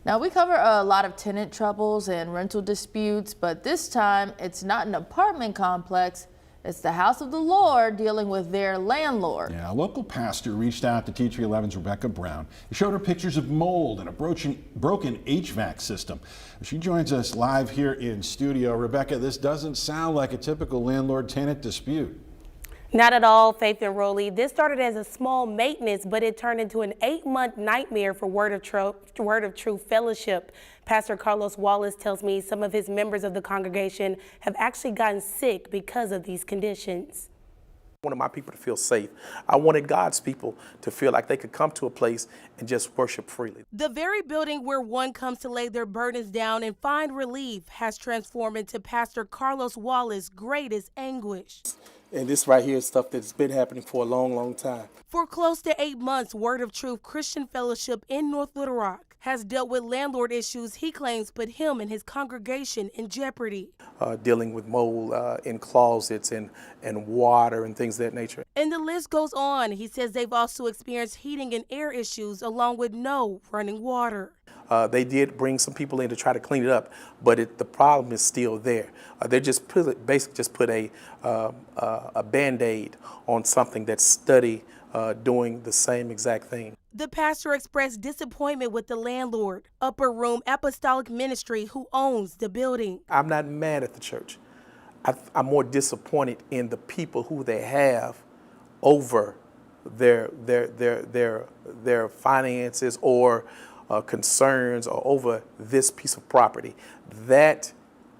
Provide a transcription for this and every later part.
Now, we cover a lot of tenant troubles and rental disputes, but this time it's not an apartment complex. It's the house of the Lord dealing with their landlord. Yeah, a local pastor reached out to T311's Rebecca Brown. He showed her pictures of mold and a broken HVAC system. She joins us live here in studio. Rebecca, this doesn't sound like a typical landlord-tenant dispute. Not at all, Faith and Rolly. This started as a small maintenance, but it turned into an 8-month nightmare for Word of Truth Fellowship. Pastor Carlos Wallace tells me some of his members of the congregation have actually gotten sick because of these conditions. I wanted my people to feel safe. I wanted God's people to feel like they could come to a place and just worship freely. The very building where one comes to lay their burdens down and find relief has transformed into Pastor Carlos Wallace's greatest anguish. And this right here is stuff that's been happening for a long, long time. For close to 8 months, Word of Truth Christian Fellowship in North Little Rock has dealt with landlord issues he claims put him and his congregation in jeopardy. Dealing with mold in closets and water and things of that nature. And the list goes on. He says they've also experienced heating and air issues along with no running water. They did bring some people in to try to clean it up, but the problem is still there. They just basically just put a Band-Aid on something that's steady doing the same exact thing. The pastor expressed disappointment with the landlord, Upper Room Apostolic Ministry, who owns the building. I'm not mad at the church. I'm more disappointed in the people who they have over their finances or concerns or over this piece of property. That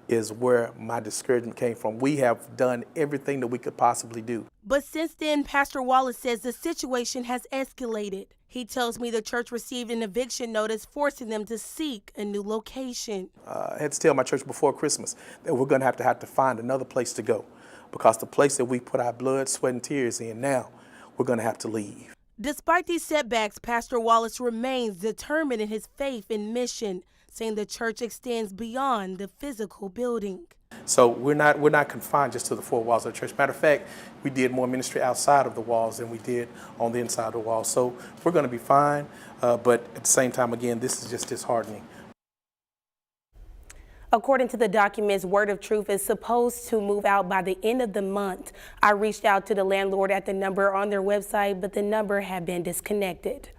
is where my discouragement came from. We have done everything that we could possibly do. But since then, Pastor Wallace says the situation has escalated. He tells me the church received an eviction notice forcing them to seek a new location. I had to tell my church before Christmas that we're going to have to find another place to go, because the place that we put our blood, sweat, and tears in now, we're going to have to leave. Despite these setbacks, Pastor Wallace remains determined in his faith and mission, saying the church extends beyond the physical building. So we're not confined just to the four walls of the church. Matter of fact, we did more ministry outside of the walls than we did on the inside of the walls. So we're going to be fine, but at the same time, again, this is just disheartening. According to the documents, Word of Truth is supposed to move out by the end of the month. I reached out to the landlord at the number on their website, but the number had been disconnected.